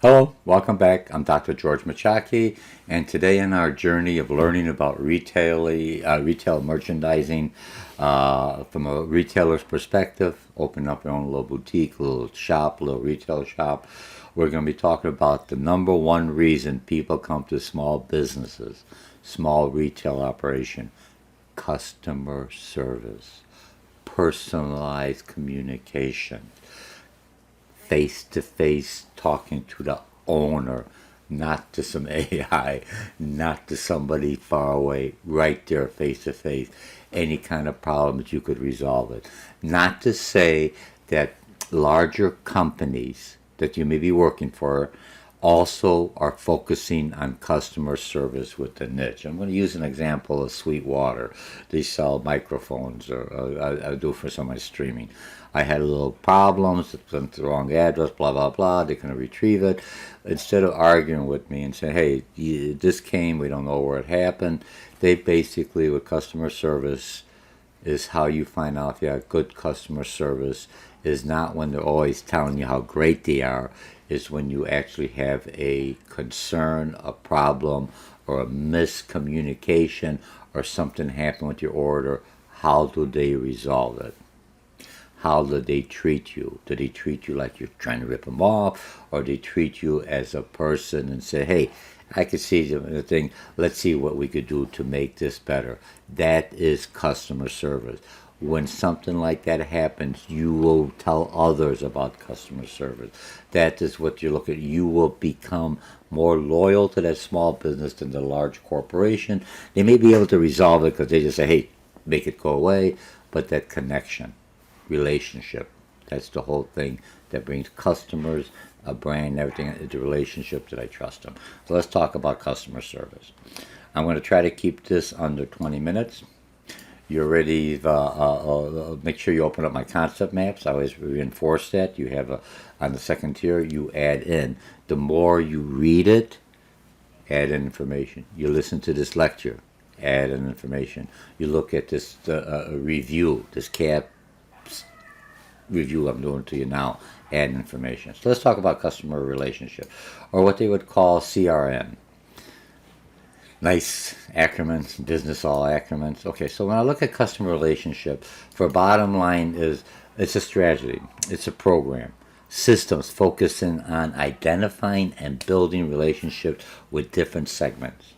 Hello, welcome back. I'm Dr. George Mochocki, and today in our journey of learning about retail merchandising from a retailer's perspective, open up your own little boutique, little shop, little retail shop, we're going to be talking about the number one reason people come to small businesses, small retail operation: customer service, personalized communication, face to face talking to the owner, not to some AI, not to somebody far away, right there face to face. Any kind of problems, you could resolve it. Not to say that larger companies that you may be working for also are focusing on customer service with the niche. I'm going to use an example of Sweetwater. They sell microphones, or I do for some of my streaming. I had a little problems, sent the wrong address, blah, blah, blah. They couldn't retrieve it. Instead of arguing with me and saying, hey, this came, we don't know where it happened, they basically, with customer service, is how you find out if you have good customer service is not when they're always telling you how great they are, is when you actually have a concern, a problem, or a miscommunication, or something happened with your order. How do they resolve it? How do they treat you? Do they treat you like you're trying to rip them off, or do they treat you as a person and say, hey, I could see the thing, let's see what we could do to make this better? That is customer service. When something like that happens, you will tell others about customer service. That is what you look at. You will become more loyal to that small business than the large corporation. They may be able to resolve it because they just say, hey, make it go away, but that connection, relationship, that's the whole thing that brings customers, a brand, everything into relationship that I trust them. So let's talk about customer service. I'm going to try to keep this under 20 minutes. You're ready. Make sure you open up my concept maps. I always reinforce that. You have on the second tier, you add in. The more you read it, add in information. You listen to this lecture, add in information. You look at this review, this CAP review I'm doing to you now, add information. So let's talk about customer relationship, or what they would call CRM. Nice acronyms, business all acronyms. Okay, so when I look at customer relationship, for bottom line is it's a strategy, it's a program, systems focusing on identifying and building relationships with different segments.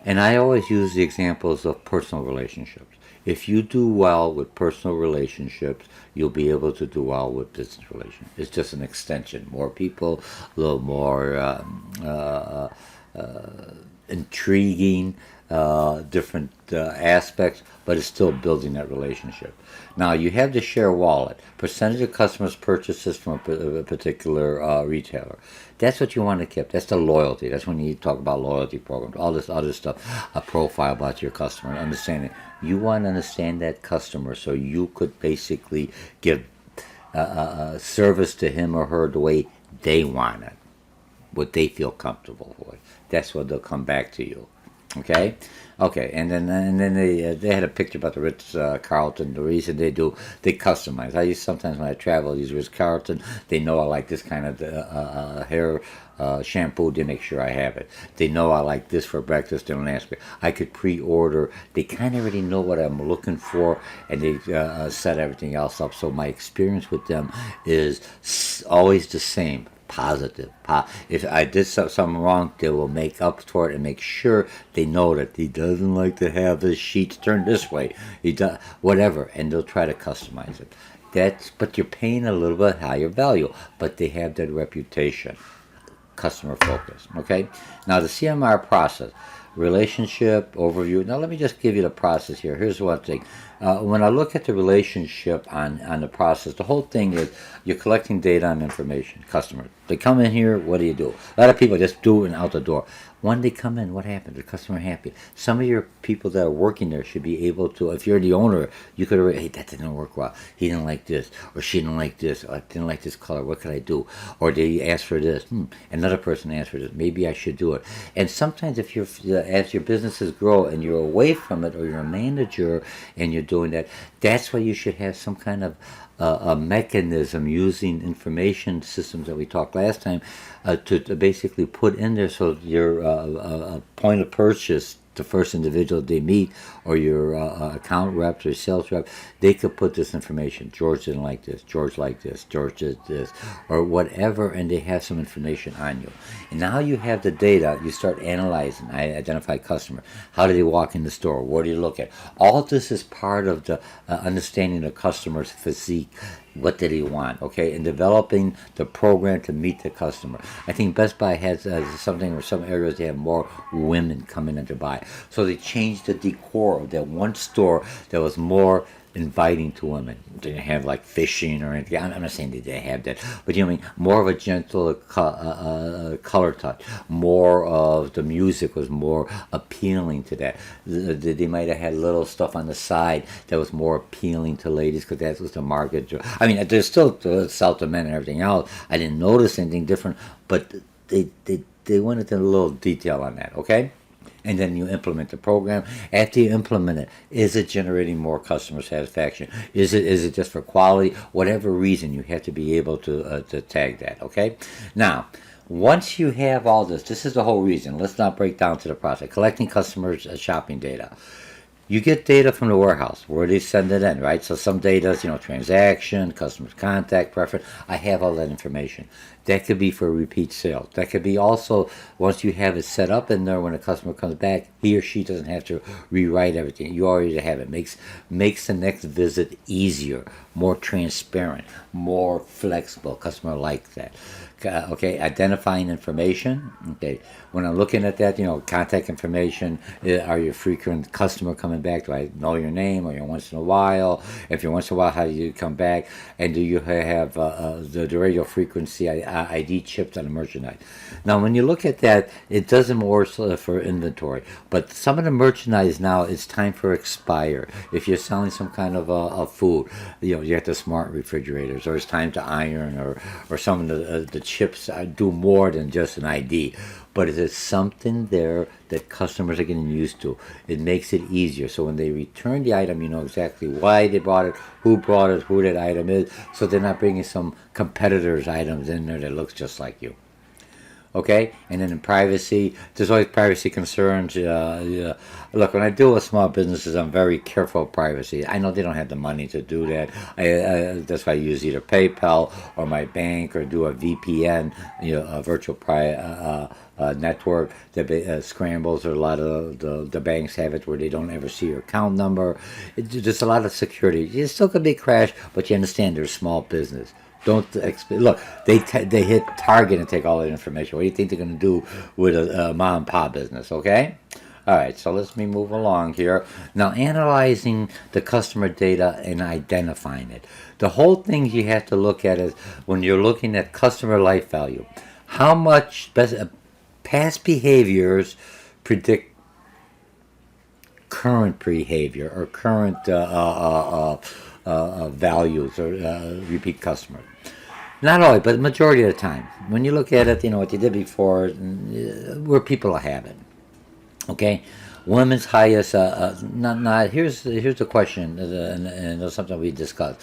And I always use the examples of personal relationships. If you do well with personal relationships, you'll be able to do well with business relations. It's just an extension. More people, a little more intriguing, different aspects, but it's still building that relationship. Now, you have the share wallet, percentage of customers' purchases from a particular retailer. That's what you want to keep. That's the loyalty. That's when you talk about loyalty programs, all this other stuff, a profile about your customer, understanding. You want to understand that customer so you could basically give service to him or her the way they want it, what they feel comfortable with. That's what they'll come back to you. Okay, and then they had a picture about the Ritz Carlton. The reason they customize. I use sometimes when I travel, use Ritz Carlton. They know I like this kind of hair shampoo. They make sure I have it. They know I like this for breakfast. They don't ask me. I could pre-order. They kind of already know what I'm looking for, and they set everything else up. So my experience with them is always the same. Positive. If I did something wrong, they will make up for it and make sure they know that he doesn't like to have his sheets turned this way. He does whatever, and they'll try to customize it. But you're paying a little bit higher value, but they have that reputation, customer focus. Okay. Now the CMR process, relationship overview. Now let me just give you the process here. Here's one thing. When I look at the relationship on the process, the whole thing is you're collecting data and information. Customers, they come in here, what do you do? A lot of people just do it and out the door. When they come in, what happens? The customer happy. Some of your people that are working there should be able to, if you're the owner, you could already, hey, that didn't work well. He didn't like this, or she didn't like this, or I didn't like this color. What could I do? Or they asked for this. Another person asked for this. Maybe I should do it. And sometimes if you're as your businesses grow and you're away from it, or you're a manager and you're doing that, that's why you should have some kind of a mechanism using information systems that we talked last time to basically put in there, so your point of purchase, the first individual they meet, or your account reps or sales rep, they could put this information. George didn't like this. George liked this. George did this, or whatever, and they have some information on you. And now you have the data. You start analyzing. I identify customer. How do they walk in the store? What do you look at? All this is part of the understanding the customer's physique. What did he want? Okay, and developing the program to meet the customer. I think Best Buy has something, or some areas they have more women coming in to buy. So they changed the decor of that one store that was more inviting to women. They didn't have like fishing or anything. I'm not saying that they have that, but you know what I mean? More of a gentle color touch. More of the music was more appealing to that. They might have had little stuff on the side that was more appealing to ladies, because that was the market. I mean, there's still sell to men and everything else. I didn't notice anything different, but they went into a little detail on that, okay? And then you implement the program. After you implement it, is it generating more customer satisfaction? Is it just for quality? Whatever reason, you have to be able to tag that, okay? Now, once you have all this is the whole reason. Let's not break down to the process. Collecting customers' shopping data. You get data from the warehouse, where they send it in, right? So some data is, transaction, customer's contact, preference. I have all that information. That could be for repeat sales. That could be also, once you have it set up in there, when a customer comes back, he or she doesn't have to rewrite everything. You already have it. Makes the next visit easier, more transparent, more flexible. Customer likes that. Okay, identifying information. Okay, when I'm looking at that, contact information. Are you a frequent customer coming back? Do I know your name? Or you're once in a while? If you're once in a while, how do you come back? And do you have the radio frequency ID chipped on the merchandise? Now, when you look at that, it doesn't work for inventory. But some of the merchandise now, it's time for expire. If you're selling some kind of food, you have the smart refrigerators, or it's time to iron, or some of the chips do more than just an ID. But it is something there that customers are getting used to. It makes it easier. So when they return the item, you know exactly why they bought it, who brought it, who that item is. So they're not bringing some competitor's items in there that looks just like you. Okay? And then in privacy, there's always privacy concerns. Look, when I deal with small businesses, I'm very careful of privacy. I know they don't have the money to do that. That's why I use either PayPal or my bank, or do a VPN, a virtual network that scrambles, or a lot of the banks have it where they don't ever see your account number. There's a lot of security. It still could be crashed, but you understand they're a small business. Don't look. They hit Target and take all that information. What do you think they're going to do with a mom and pop business? Okay. All right. So let's move along here. Now, analyzing the customer data and identifying it. The whole thing you have to look at is, when you're looking at customer life value, how much past behaviors predict current behavior, or current values, or repeat customers. Not always, but the majority of the time. When you look at it, what you did before, where people are having. Okay? Women's highest, here's the question, and it's something we discussed.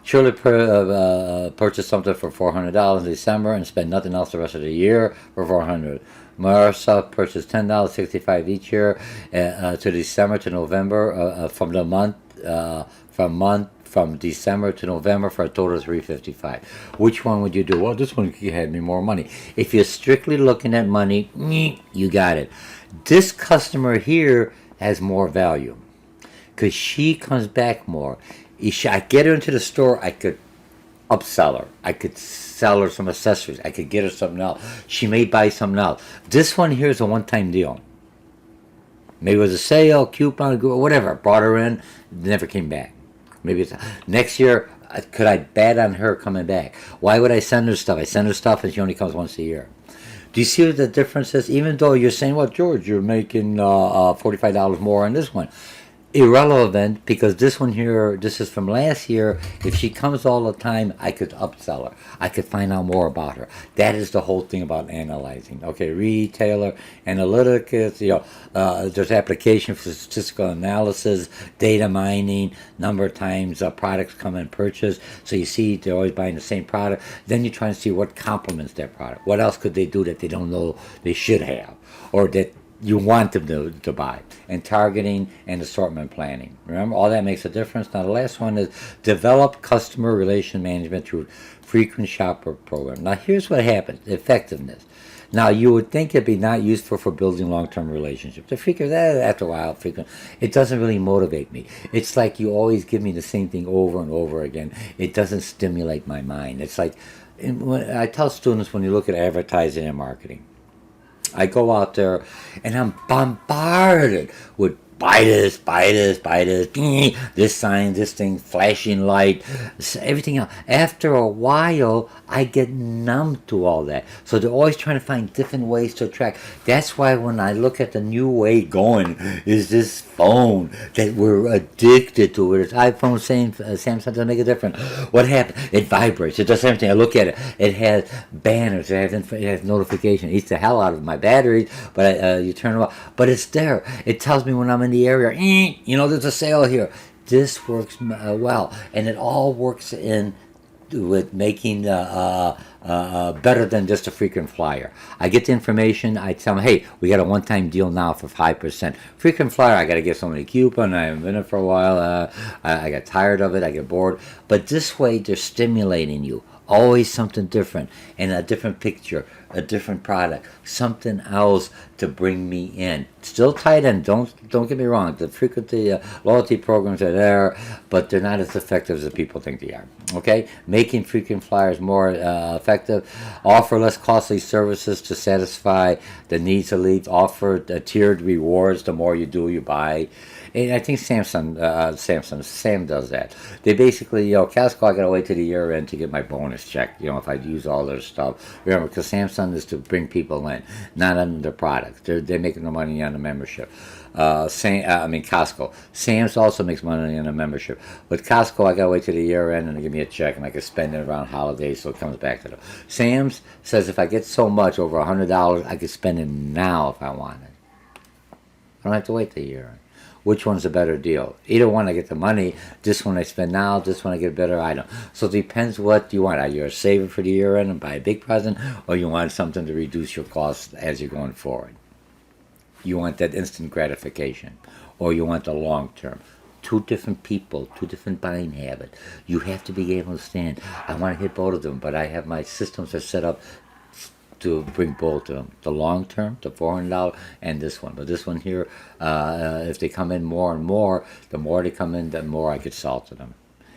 Shirley purchased something for $400 in December and spent nothing else the rest of the year for $400. Marissa purchased $10, $65 each year to December to November from December to November for a total of $355. Which one would you do? Well, this one had me more money. If you're strictly looking at money, you got it. This customer here has more value because she comes back more. I get her into the store, I could upsell her. I could sell her some accessories. I could get her something else. She may buy something else. This one here is a one-time deal. Maybe it was a sale, coupon, whatever. Brought her in, never came back. Maybe it's next year. Could I bet on her coming back? Why would I send her stuff? I send her stuff and she only comes once a year. Do you see what the difference is? Even though you're saying, well, George, you're making $45 more on this one. irrelevant, because this one here, this is from last year. If she comes all the time, I could upsell her. I could find out more about her. That is the whole thing about analyzing. Okay, retailer analytics. There's application for statistical analysis, data mining, number of times products come and purchase. So you see they're always buying the same product. Then you try and see what complements their product. What else could they do that they don't know they should have, or that you want them to buy, and targeting and assortment planning. Remember, all that makes a difference. Now, the last one is develop customer relation management through frequent shopper program. Now, here's what happens: effectiveness. Now, you would think it'd be not useful for building long-term relationships. The frequent, after a while, frequent, it doesn't really motivate me. It's like you always give me the same thing over and over again. It doesn't stimulate my mind. It's like, when I tell students, when you look at advertising and marketing, I go out there and I'm bombarded with buy this, buy this, buy this, this sign, this thing, flashing light, everything else. After a while, I get numb to all that. So they're always trying to find different ways to attract. That's why when I look at the new way going, is this phone that we're addicted to. It's iPhone, Samsung, doesn't make a difference. What happened? It vibrates. It does everything. I look at it. It has banners. It has notifications. It eats the hell out of my batteries, but you turn it off. But it's there. It tells me when I'm in the area, there's a sale here. This works well, and it all works in with making better than just a frequent flyer. I get the information. I tell them, hey, we got a one-time deal now for 5%. Frequent flyer, I got to get somebody a coupon. I haven't been in it for a while. I got tired of it. I get bored. But this way, they're stimulating you. Always something different, and a different picture, a different product, something else to bring me in. Still tight end. Don't get me wrong. The frequency loyalty programs are there, but they're not as effective as people think they are. Okay, making frequent flyers more effective. Offer less costly services to satisfy the needs of leads. Offer tiered rewards. The more you do, you buy. And I think Sam does that. They basically, Casco, I gotta wait till the year end to get my bonus check. If I use all their stuff. Remember, because Samsung is to bring people in, not on their products. They're making the money on the membership. Costco. Sam's also makes money on a membership. But Costco, I gotta wait till the year end and they give me a check, and I can spend it around holidays, so it comes back to them. Sam's says if I get so much, over $100, I could spend it now if I want it. I don't have to wait till the year end. Which one's a better deal? Either one, I get the money. This one I spend now. This one I get a better item. So it depends what you want. Are you a saver for the year end and buy a big present, or you want something to reduce your costs as you're going forward? You want that instant gratification, or you want the long term? Two different people, two different buying habits. You have to be able to understand. I want to hit both of them, but I have my systems are set up to bring both of them, the long term, the $400, and this one. But this one here, if they come in more and more, the more they come in, the more I could sell to them,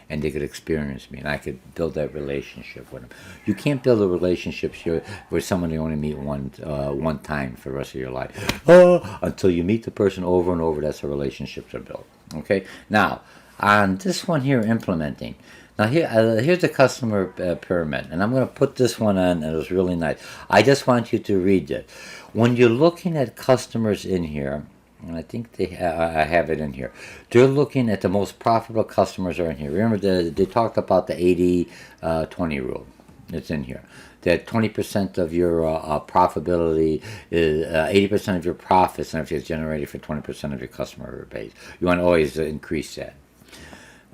and they could experience me, and I could build that relationship with them. You can't build a relationship here with someone you only meet one time for the rest of your life. Until you meet the person over and over, that's how relationships are built. Okay. Now, on this one here, implementing. Now here's the customer pyramid, and I'm going to put this one on, and it was really nice. I just want you to read it. When you're looking at customers in here, and I think I have it in here, they're looking at the most profitable customers are in here. Remember, they talked about the 80-20 rule. It's in here. That 20% of your profitability is 80% of your profits, and if it's generated for 20% of your customer base. You want to always increase that.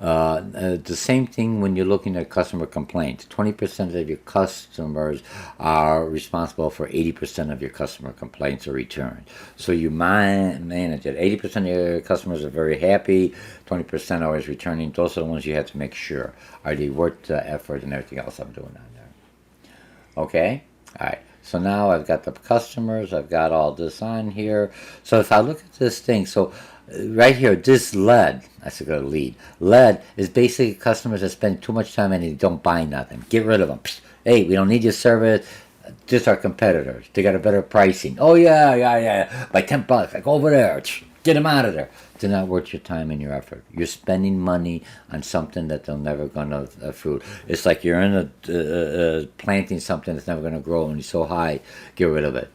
The same thing when you're looking at customer complaints. 20% of your customers are responsible for 80% of your customer complaints or returns. So you manage it. 80% of your customers are very happy. 20% are always returning. Those are the ones you have to make sure. Are they worth the effort and everything else I'm doing on there? Okay? All right. So now I've got the customers. I've got all this on here. So if I look at this thing, so right here, this lead, I should go to lead. Lead is basically customers that spend too much time and they don't buy nothing. Get rid of them. Psst. Hey, we don't need your service. Just our competitors. They got a better pricing. Oh, yeah. By $10. Like, over there. Get them out of there. They're not worth your time and your effort. You're spending money on something that they're never going to fruit. It's like you're in planting something that's never going to grow and it's so high. Get rid of it.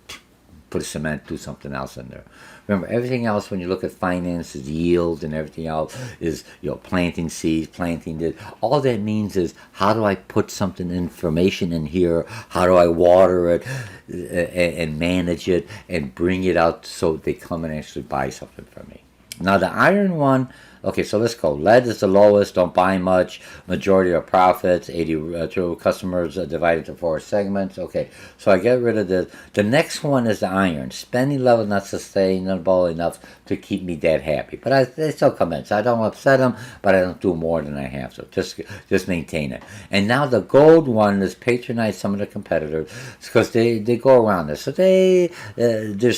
put a cement, do something else in there. Remember, everything else, when you look at finances, yield, and everything else, is, planting seeds, planting this. All that means is, how do I put something, information in here? How do I water it and manage it and bring it out so they come and actually buy something from me? Now, the iron one, okay, so let's go. Lead is the lowest, don't buy much. Majority of profits, 82 customers divided into 4 segments. Okay, so I get rid of this. The next one is the iron. Spending level not sustainable enough to keep me that happy. But they still come in, so I don't upset them, but I don't do more than I have to. Just maintain it. And now the gold one is patronize some of the competitors because they go around this. So they're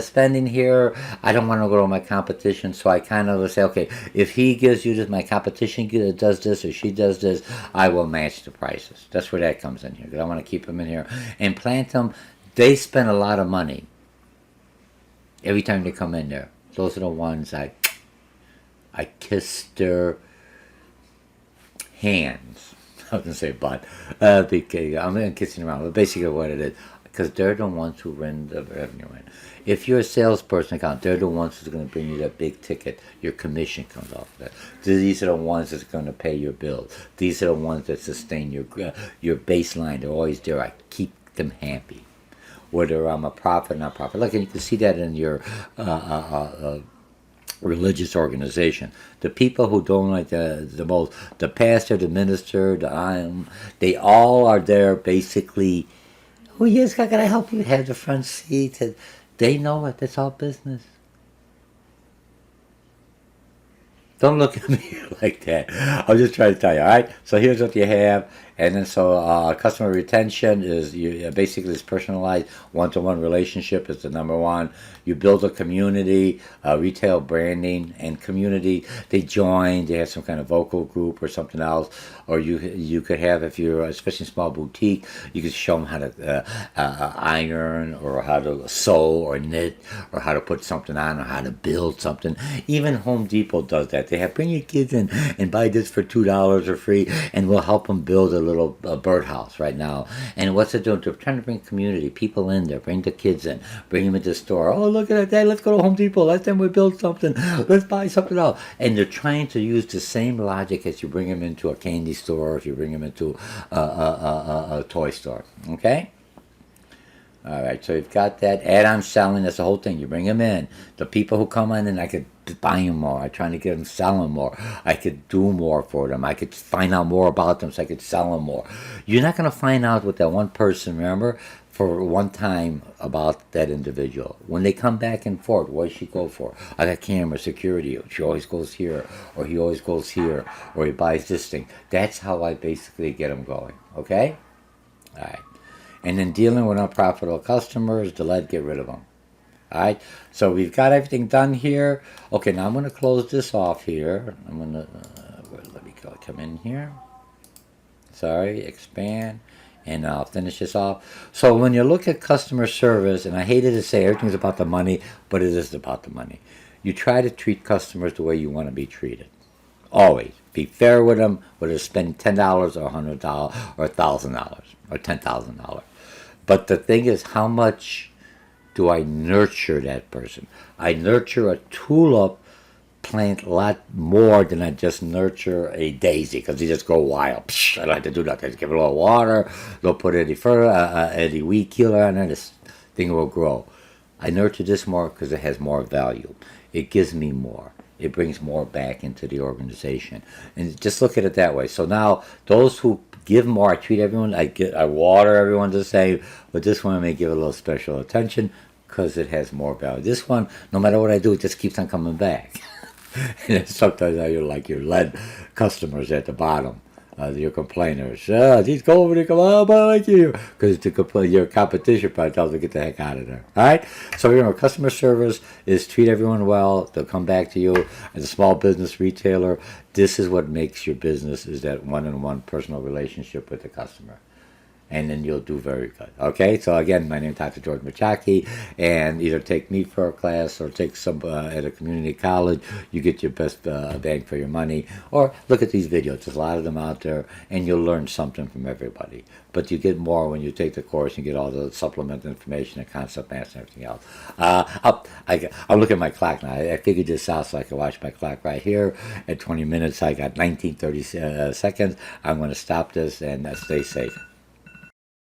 spending here. I don't want to go to my competition, so I kind of say, okay, if he gives you this, my competition does this, or she does this, I will match the prices. That's where that comes in here, because I want to keep them in here. And plant them, they spend a lot of money every time they come in there. Those are the ones I kiss their hands. I was going to say butt. Because I'm kissing around, but basically what it is, because they're the ones who run the revenue in. If you're a salesperson account, they're the ones who's going to bring you that big ticket. Your commission comes off of that. These are the ones that's going to pay your bills. These are the ones that sustain your baseline. They're always there. I keep them happy. Whether I'm a profit or not profit. Look, and you can see that in your religious organization. The people who don't like the most, the pastor, the minister, they all are there basically. Oh, yes, can I help you? Have the front seat. They know it. It's all business. Don't look at me like that. I'm just trying to tell you. All right. So here's what you have, and then so customer retention is basically this personalized one-to-one relationship is the number one. You build a community, retail branding and community. They join. They have some kind of vocal group or something else, or you could have, if you're especially a small boutique, you could show them how to iron or how to sew or knit or how to put something on or how to build something. Even Home Depot does that. They have bring your kids in and buy this for $2 or free, and we'll help them build a little birdhouse right now. And what's it doing? They're trying to bring community, people in there, bring the kids in, bring them into the store. Oh, look at that! Let's go to Home Depot. Last time we built something. Let's buy something else. And they're trying to use the same logic as you bring them into a candy store, or if you bring them into a toy store. Okay. All right, so you've got that. Add-on selling, that's the whole thing. You bring them in. The people who come in, and I could buy them more. I'm trying to get them selling more. I could do more for them. I could find out more about them so I could sell them more. You're not going to find out with that one person, remember, for one time about that individual. When they come back and forth, what does she go for? I got camera, security. She always goes here, or he always goes here, or he buys this thing. That's how I basically get them going, okay? All right. And then dealing with unprofitable customers, to get rid of them. All right, so we've got everything done here. Okay, now I'm going to close this off here. I'm going to, let me go, come in here. Sorry, expand, and I'll finish this off. So when you look at customer service, and I hated to say everything's about the money, but it is about the money. You try to treat customers the way you want to be treated. Always. Be fair with them, whether they're spending $10 or $100 or $1,000 or $10,000. But the thing is, how much do I nurture that person? I nurture a tulip plant a lot more than I just nurture a daisy, because they just go wild. I like to do that. I just give it a little water. Don't put any weed killer on it. This thing will grow. I nurture this more because it has more value. It gives me more. It brings more back into the organization. And just look at it that way. So now, those who give more, I treat everyone, I water everyone the same, but this one I may give a little special attention because it has more value. This one, no matter what I do, it just keeps on coming back. And sometimes you're like your lead customers at the bottom, your complainers. These go over there, come on, but I like you. Because your competition probably tells them to get the heck out of there. All right? So remember, customer service is treat everyone well. They'll come back to you. As a small business retailer, this is what makes your business, is that one-on-one personal relationship with the customer. and then you'll do very good. Okay, so again, my name is Dr. George Mochocki, and either take me for a class or take some at a community college. You get your best bang for your money, or look at these videos. There's a lot of them out there, and you'll learn something from everybody. But you get more when you take the course and get all the supplemental information and concept math and everything else. I'll look at my clock now. I figured this out so I can watch my clock right here. At 20 minutes, I got 19:30 seconds. I'm going to stop this and stay safe.